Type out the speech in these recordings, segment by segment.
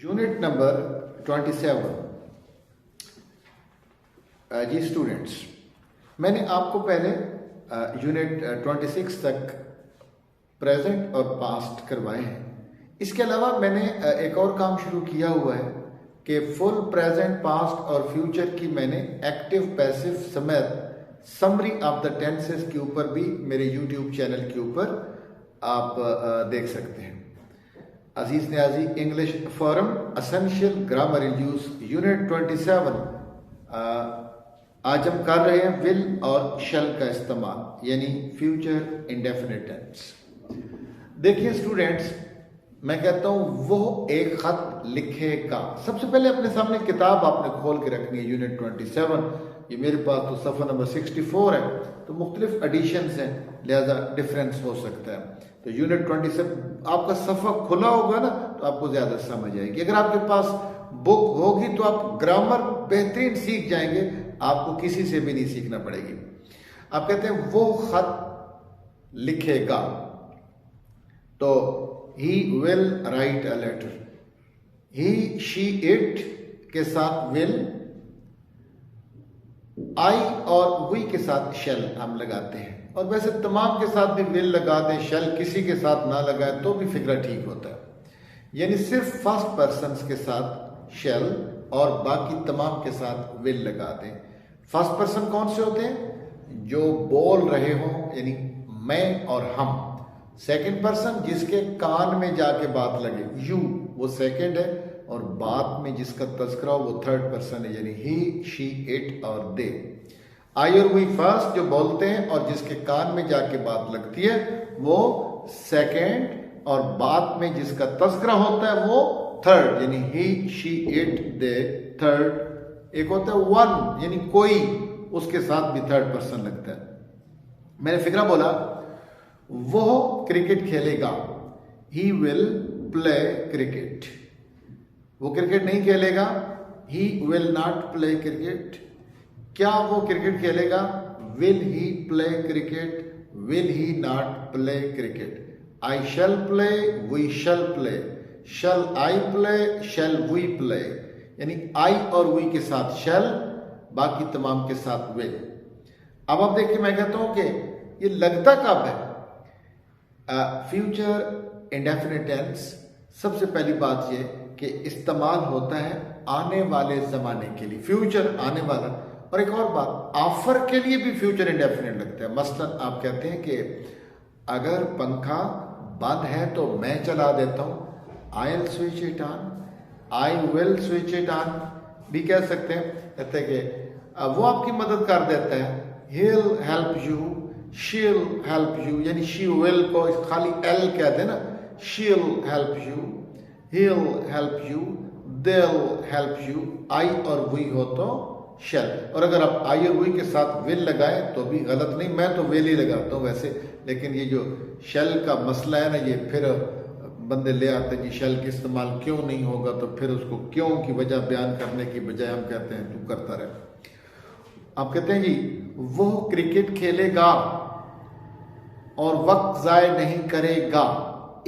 Unit number 27। जी students, मैंने आपको पहले यूनिट 26 तक प्रेजेंट और पास्ट करवाए हैं। इसके अलावा मैंने एक और काम शुरू किया हुआ है कि फुल प्रेजेंट पास्ट और फ्यूचर की मैंने एक्टिव पैसिव समेत समरी ऑफ द टेंसेस के ऊपर भी मेरे यूट्यूब चैनल के ऊपर आप देख सकते हैं। Aziz Niazi English forum essential grammar in use unit 27। आज हम कर रहे हैं विल और शैल का इस्तेमाल, यानी फ्यूचर इंडेफिनिट टेंस। देखिए स्टूडेंट्स, मैं कहता हूं वो एक खत लिखेगा। सबसे पहले अपने सामने किताब आपने खोल के रखनी है, यूनिट 27। ये मेरे पास तो सफ़ा नंबर 64 है, तो मुख्तलिफ एडिशंस हैं, लिहाजा डिफरेंस हो सकता है। तो यूनिट 27 आपका सफ़ा खुला होगा ना, तो आपको ज़्यादा समझ आएगी। अगर आपके पास बुक होगी तो आप ग्रामर बेहतरीन सीख जाएंगे, आपको किसी से भी नहीं सीखना पड़ेगी। आप कहते हैं वो खत लिखेगा, तो he will write a letter. He she it के साथ विल, आई और वी के साथ शेल हम लगाते हैं, और वैसे तमाम के साथ भी विल लगा दें, शेल किसी के साथ ना लगाए तो भी फिक्रा ठीक होता है। यानी सिर्फ फर्स्ट पर्सन के साथ शेल और बाकी तमाम के साथ विल लगा दें। फर्स्ट पर्सन कौन से होते हैं? जो बोल रहे हों, यानी मैं और हम। सेकंड पर्सन जिसके कान में जाके बात लगे, यू, वो सेकंड है, और बात में जिसका तस्करा हो वो थर्ड पर्सन है, यानी ही शी इट और दे। आई और वी फर्स्ट, जो बोलते हैं और जिसके कान में जाके बात लगती है वो सेकंड, और बात में जिसका तस्करा होता है वो थर्ड, यानी ही शी इट दे थर्ड। एक होता है वन, यानी कोई, उसके साथ भी थर्ड पर्सन लगता है। मैंने फिक्रा बोला वो क्रिकेट खेलेगा, ही विल प्ले क्रिकेट। वो क्रिकेट नहीं खेलेगा, he will not play cricket. क्या वो क्रिकेट खेलेगा? Will he play cricket, will he not play cricket. I shall play, we shall play, shall I play, shall we play. यानी I और we के साथ शैल, बाकी तमाम के साथ विल। अब आप देखिए, मैं कहता हूं कि ये लगता कब है? फ्यूचर इंडेफिनिट टेंस, सबसे पहली बात ये कि इस्तेमाल होता है आने वाले जमाने के लिए, फ्यूचर आने वाला। और एक और बात, ऑफर के लिए भी फ्यूचर इंडेफिनिट लगता है। मसलन आप कहते हैं कि अगर पंखा बंद है तो मैं चला देता हूं, I will switch it on, I will switch it on भी कह सकते हैं। कहते हैं कि वो आपकी मदद कर देता है, he'll help you, she'll help you, यानी she will को खाली l कहते हैं ना, she'll help you, he'll help you, they'll help you। आई और we हो तो shall, और अगर आप आई और we के साथ will लगाए तो भी गलत नहीं, मैं तो will ही लगाता हूँ वैसे, लेकिन ये जो shall का मसला है ना, ये फिर बंदे ले आते हैं जी shall के इस्तेमाल क्यों नहीं होगा, तो फिर उसको क्यों की वजह बयान करने की बजाय हम कहते हैं तू करता रहे। आप कहते हैं जी वो क्रिकेट खेलेगा और वक्त जाय नहीं करेगा।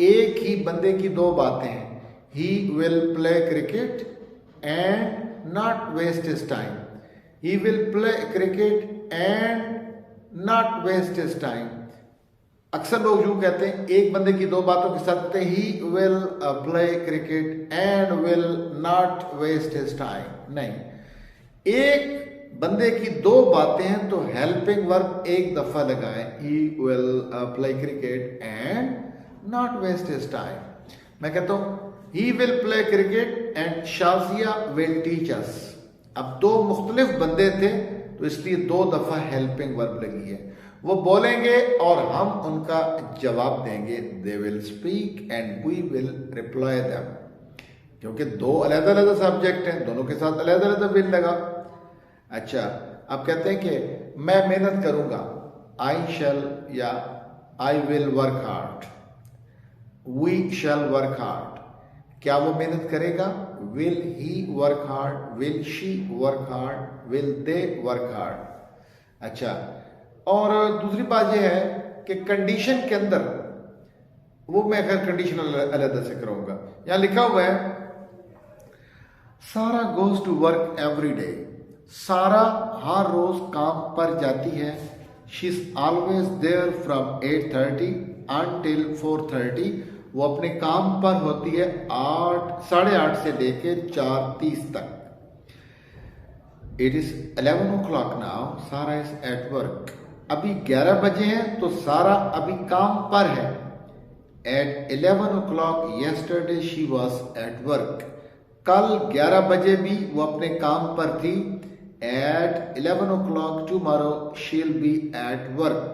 एक ही बंदे की दो बातें हैं, he will play cricket and not waste his time, he will play cricket and not waste his time। अक्सर लोग यूं कहते हैं, एक बंदे की दो बातों के साथ कहते हैं he will play cricket and will not waste his time। नहीं, एक बंदे की दो बातें हैं तो हेल्पिंग वर्ब एक दफा लगाएं, he will play cricket and not waste his time। मैं कहता हूं he will play cricket and Shazia will teach us। अब दो मुख्तलिफ बंदे थे तो इसलिए दो दफा हेल्पिंग वर्ब लगी है। वो बोलेंगे और हम उनका जवाब देंगे, they will speak and we will reply them। क्योंकि दो अलग-अलग सब्जेक्ट हैं, दोनों के साथ अलग-अलग will लगा। अच्छा, आप कहते हैं कि मैं मेहनत करूंगा, आई शैल या I will work hard, we shall work hard. क्या वो मेहनत करेगा? Will he work hard, will she work hard, will they work hard. अच्छा, और दूसरी बात यह है कि कंडीशन के अंदर, वो मैं खैर कंडीशन अलग से कराऊंगा। यहां लिखा हुआ है Sara goes to work every day. Sara हर रोज काम पर जाती है। She is always there from 8:30 until 4:30। वो अपने काम पर होती है 8:30 से लेकर 4:30 तक। इट इज 11 o'clock नाउ, सारा इज एट वर्क। अभी 11 बजे हैं तो सारा अभी काम पर है। At 11 o'clock yesterday she was at work। कल 11 बजे भी वो अपने काम पर थी। At 11 o'clock tomorrow she'll be at work।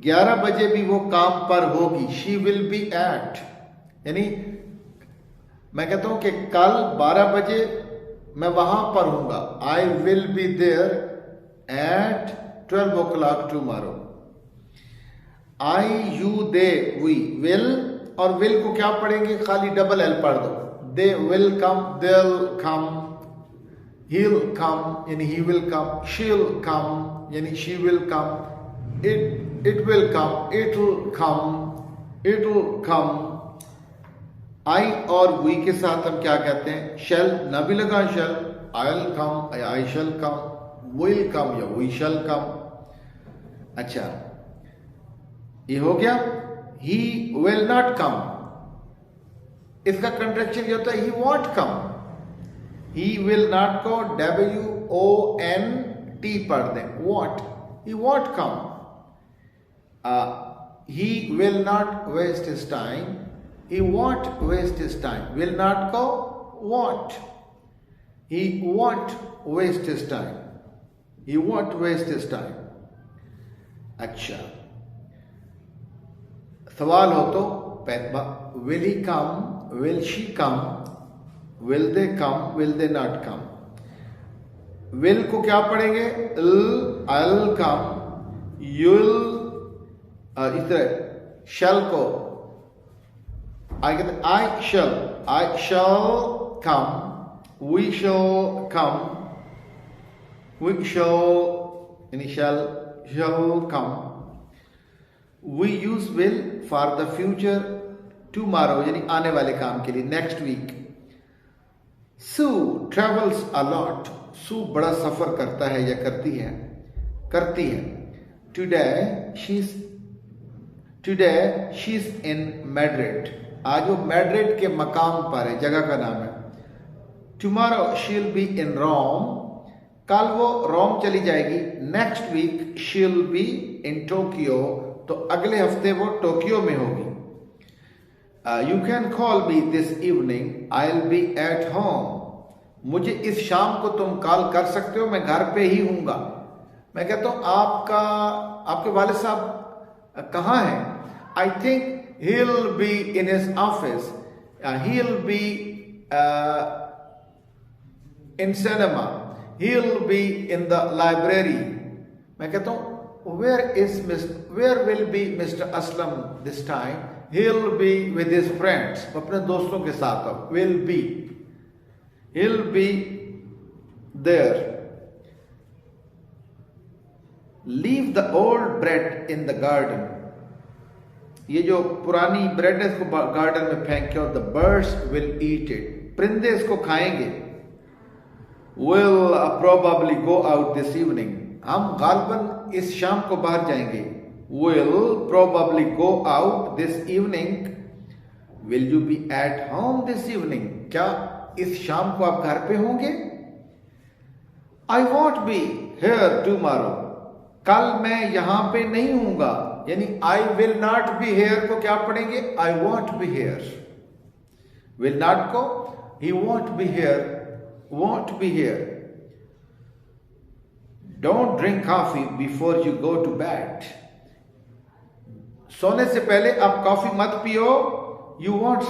11 बजे भी वो काम पर होगी। she will be at, यानी मैं कहता हूं कि कल 12 बजे मैं वहां पर हूंगा। I will be there at 12 o'clock tomorrow। I, you, they, we, will, और will को क्या पढ़ेंगे? खाली डबल एल पढ़ दो। They will come, they'll come, he'll come यानी he will come, she'll come यानी she will come, it will come, it'll come। I और we के साथ हम क्या कहते हैं? shall ना भी लगा shall, I'll come या I shall come, will come या we shall come। अच्छा, ये हो गया। he will not come, इसका कंट्रैक्शन ये होता है he won't come। he will not को WONT पढ़ दें, won't, he won't come। he will not waste his time, he won't waste his time। will not को won't, he won't waste his time, he won't waste his time। अच्छा, सवाल हो तो will he come, will she come, will they come, will they not come। will को क्या पढ़ेंगे? I'll come, you'll, इस तरह shall को I shall come, we shall come, we shall यानी shall come। we use will for the future tomorrow यानी आने वाले काम के लिए, next week। Sue travels a lot। Sue बड़ा सफर करता है या करती है। Today she's in Madrid। आज वो मैड्रिड के मकाम पर है, जगह का नाम है। Tomorrow she'll be in Rome। कल वो रोम चली जाएगी। Next week she'll be in Tokyo। तो अगले हफ्ते वो टोक्यो में होगी। You can call me this evening, I'll be at home। मुझे इस शाम को तुम कॉल कर सकते हो, मैं घर पे ही हूंगा। मैं कहता हूं आपके वालिद साहब कहाँ हैं? I think he'll be in his office, he'll be in cinema, he'll be in the library। मैं कहता हूं where will be Mr. Aslam this time? He'll be with his friends। अपने दोस्तों के साथ हो। he'll be there। leave the old bread in the garden। ये जो पुरानी ब्रेड है इसको गार्डन में फेंक के, और the birds will eat it। परिंदे इसको खाएंगे। will probably go out this evening। हम गालबन इस शाम को बाहर जाएंगे। will probably go out this evening। will you be at home this evening? क्या इस शाम को आप घर पे होंगे? I won't be here tomorrow। कल मैं यहां पे नहीं हूंगा, यानी I will not be here को क्या पढ़ेंगे? I won't be here। will not को he won't be here। Don't drink coffee before you go to bed। सोने से पहले आप कॉफी मत पियो। You won't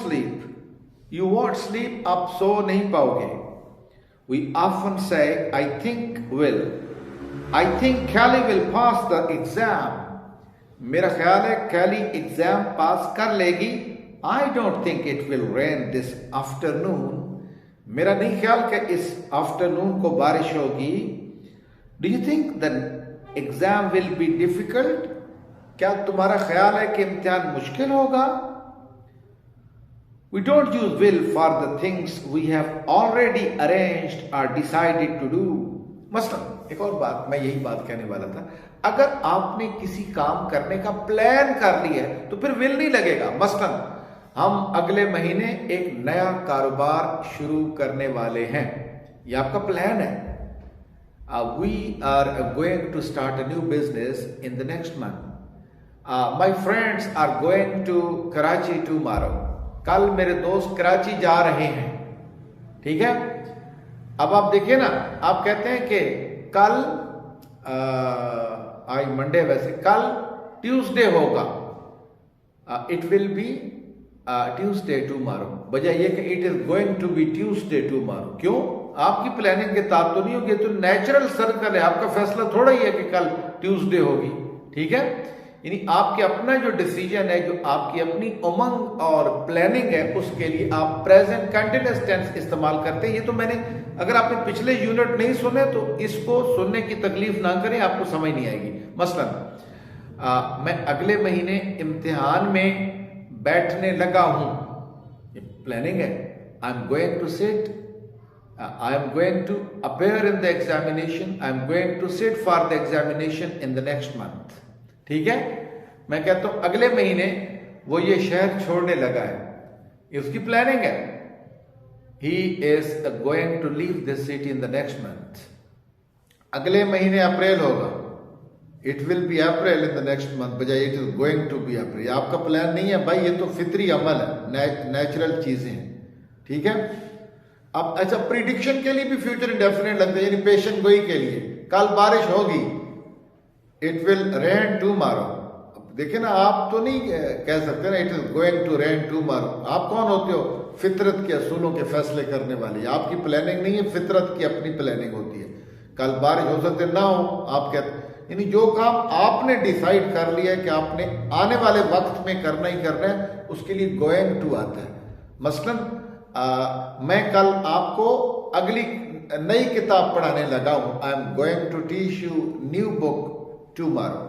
sleep, आप सो नहीं पाओगे। We often say I think Kelly will pass the exam। मेरा ख्याल है कैली एग्जाम पास कर लेगी। I don't think it will rain this afternoon। मेरा नहीं ख्याल कि इस आफ्टरनून को बारिश होगी। Do you think the exam will be difficult? क्या तुम्हारा ख्याल है कि इम्तिहान मुश्किल होगा? We don't use will for the things we have already arranged or decided to do. मसलन एक और बात, मैं यही बात कहने वाला था, अगर आपने किसी काम करने का प्लान कर लिया है तो फिर विल नहीं लगेगा। मसलन हम अगले महीने एक नया कारोबार शुरू करने वाले हैं, ये आपका प्लान है। We are going to start a new business in the next month. My friends are going to Karachi tomorrow. कल मेरे दोस्त कराची जा रहे हैं, ठीक है। अब आप देखिए ना, आप कहते हैं कि कल आज मंडे, वैसे कल ट्यूसडे होगा, it will be Tuesday tomorrow, बजाय ये कि it is going to be Tuesday tomorrow. क्यों? आपकी प्लानिंग के ताब तो नहीं होगी, तो नेचुरल सर्कल है, आपका फैसला थोड़ा ही है कि कल ट्यूसडे होगी, ठीक है। यानी आपके अपना जो डिसीजन है, जो आपकी अपनी उमंग और प्लानिंग है, उसके लिए आप प्रेजेंट कंटिन्यूअस टेंस इस्तेमाल करते हैं। ये तो मैंने, अगर आपने पिछले यूनिट नहीं सुने तो इसको सुनने की तकलीफ ना करें, आपको समझ नहीं आएगी। मसलन मैं अगले महीने इम्तिहान में बैठने लगा हूं, ये प्लानिंग है। I am going to sit, I am going to appear in the examination, I am going to sit for the examination in the next month, ठीक है। मैं कहता हूं अगले महीने वो ये शहर छोड़ने लगा है, ये उसकी प्लानिंग है। He is going to leave this city in the next month. अगले महीने अप्रैल होगा, it will be April in the next month, बजाय it is going to be April. आपका प्लान नहीं है भाई, ये तो फितरी अमल है, नेचुरल चीजें हैं, ठीक है। अब अच्छा, प्रिडिक्शन के लिए भी फ्यूचर इंडेफिनिट लगता है, यानी पेशन गोई के लिए, कल बारिश होगी, इट विल रेन टुमारो। देखिए ना, आप तो नहीं कह सकते ना it is going to rain tomorrow. आप कौन होते हो? फितरत के असूलों के फैसले करने वाले। आपकी प्लानिंग नहीं है, फितरत की अपनी प्लानिंग होती है। कल बारिश हो सकते ना हो, आप कहते, यानी जो काम आपने डिसाइड कर लिया है कि आपने आने वाले वक्त में करना ही करना है, उसके लिए गोइंग टू आता है। मसलन मैं कल आपको अगली नई किताब पढ़ाने लगा हूं, I am going to teach you new book tomorrow.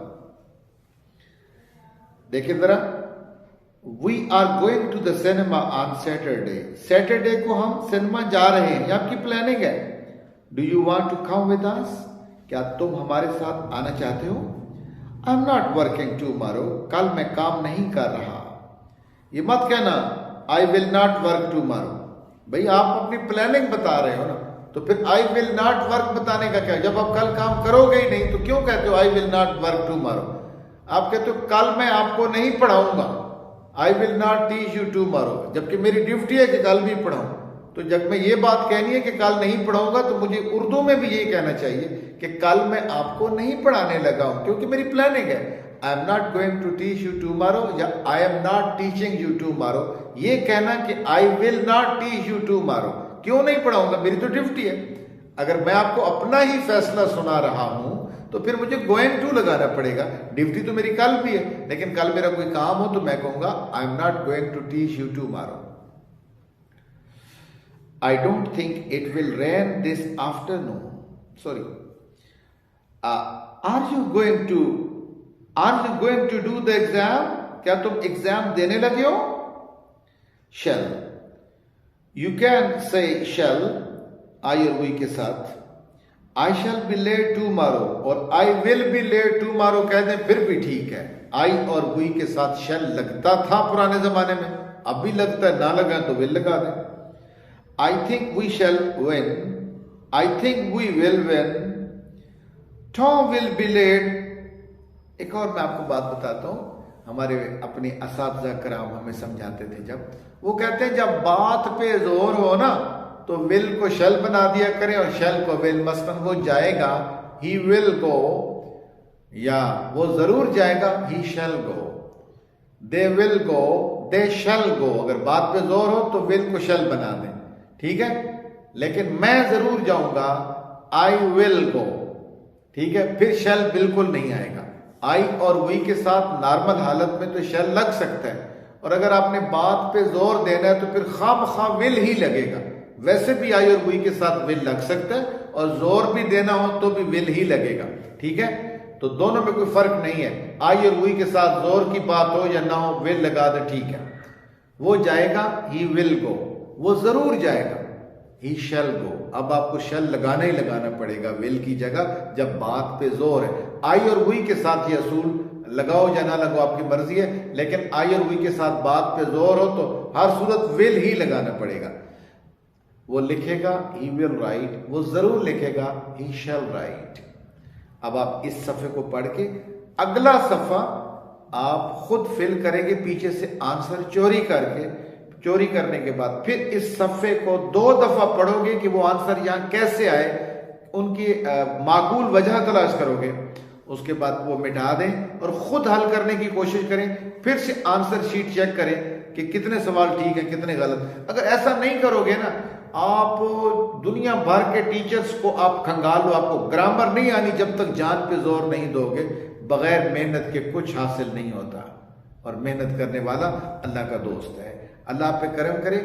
देखिए जरा, we are going to the cinema on Saturday, Saturday को हम सिनेमा जा रहे हैं, ये आपकी प्लानिंग है। Do you want to come with us, क्या तुम हमारे साथ आना चाहते हो? I am not working tomorrow, कल मैं काम नहीं कर रहा। ये मत कहना I will not work tomorrow, भाई आप अपनी प्लानिंग बता रहे हो ना, तो फिर आई विल नॉट वर्क बताने का क्या? जब आप कल काम करोगे ही नहीं तो क्यों कहते हो आई विल नॉट वर्क टुमारो? आप कहते हो कल मैं आपको नहीं पढ़ाऊंगा, आई will not teach you tomorrow, जबकि मेरी ड्यूटी है कि कल भी पढ़ाऊं। तो जब मैं ये बात कहनी है कि कल नहीं पढ़ाऊंगा, तो मुझे उर्दू में भी यही कहना चाहिए कि कल मैं आपको नहीं पढ़ाने लगा हूं, क्योंकि मेरी प्लानिंग है। I am not going to teach you tomorrow या I am not teaching you tomorrow. ये कहना कि I will not teach you tomorrow, क्यों नहीं पढ़ाऊंगा, मेरी तो ड्यूटी है। अगर मैं आपको अपना ही फैसला सुना रहा हूं तो फिर मुझे गोइंग टू लगाना पड़ेगा। ड्यूटी तो मेरी कल भी है, लेकिन कल मेरा कोई काम हो तो मैं कहूंगा I am not going to teach you tomorrow. I don't think it will rain this afternoon, sorry, are you going to do the exam, क्या तुम एग्जाम देने लगे हो? शैल, यू कैन से शैल आई और वी के साथ। I shall be late tomorrow और I will be late tomorrow कह दें फिर भी ठीक है। आई और वी के साथ शैल लगता था पुराने जमाने में, अब भी लगता है, ना लगा तो विल लगा दें। I think we shall win, I think we will win, Tom will be late. एक और मैं आपको बात बताता हूं, हमारे अपने असातिज़ा कराम हमें समझाते थे, जब वो कहते हैं जब बात पे जोर हो ना तो विल को शैल बना दिया करें और शैल को विल। मसलन वो जाएगा, ही विल गो, या वो जरूर जाएगा, ही शैल गो। दे विल गो, दे शैल गो। अगर बात पे जोर हो तो विल को शैल बना दें, ठीक है। लेकिन मैं जरूर जाऊंगा, आई विल गो, ठीक है, फिर शैल बिल्कुल नहीं आएगा। आई और वी के साथ नॉर्मल हालत में तो शैल लग सकता है, और अगर आपने बात पे जोर देना है तो फिर खामखा विल ही लगेगा। वैसे भी आई और वी के साथ विल लग सकता है, और जोर भी देना हो तो भी विल ही लगेगा, ठीक है। तो दोनों में कोई फर्क नहीं है, आई और वी के साथ जोर की बात हो या ना हो, विल लगा दे, ठीक है। वो जाएगा, ही विल गो, वो जरूर जाएगा, ही शैल गो। अब आपको शैल लगाना ही लगाना पड़ेगा विल की जगह जब बात पे जोर है। आई और हुई के साथ ये असूल लगाओ या ना लगाओ आपकी मर्जी है, लेकिन आई और हुई के साथ बात पे जोर हो तो हर सूरत विल ही लगाना पड़ेगा। वो लिखेगा, ही विल राइट, वो जरूर लिखेगा, ही शैल राइट। अब आप इस सफ़े को पढ़ के अगला सफ़ा आप खुद फिल करेंगे पीछे से आंसर चोरी करके। चोरी करने के बाद फिर इस सफ़े को 2 दफ़ा पढ़ोगे कि वो आंसर यहाँ कैसे आए, उनकी माकूल वजह तलाश करोगे। उसके बाद वो मिटा दें और खुद हल करने की कोशिश करें। फिर से आंसर शीट चेक करें कि कितने सवाल ठीक हैं कितने गलत। अगर ऐसा नहीं करोगे ना, आप दुनिया भर के टीचर्स को आप खंगालो, आपको ग्रामर नहीं आनी जब तक जान पे जोर नहीं दोगे। बगैर मेहनत के कुछ हासिल नहीं होता, और मेहनत करने वाला अल्लाह का दोस्त है। अल्लाह आप पे करम करे।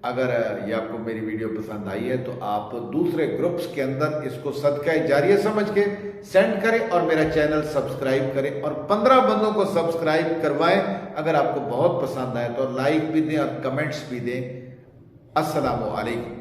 अगर ये आपको मेरी वीडियो पसंद आई है तो आप दूसरे ग्रुप्स के अंदर इसको सदका जारिया समझ के सेंड करें और मेरा चैनल सब्सक्राइब करें और 15 बंदों को सब्सक्राइब करवाएं। अगर आपको बहुत पसंद आए तो लाइक भी दें और कमेंट्स भी दें। अस्सलामु अलैकुम।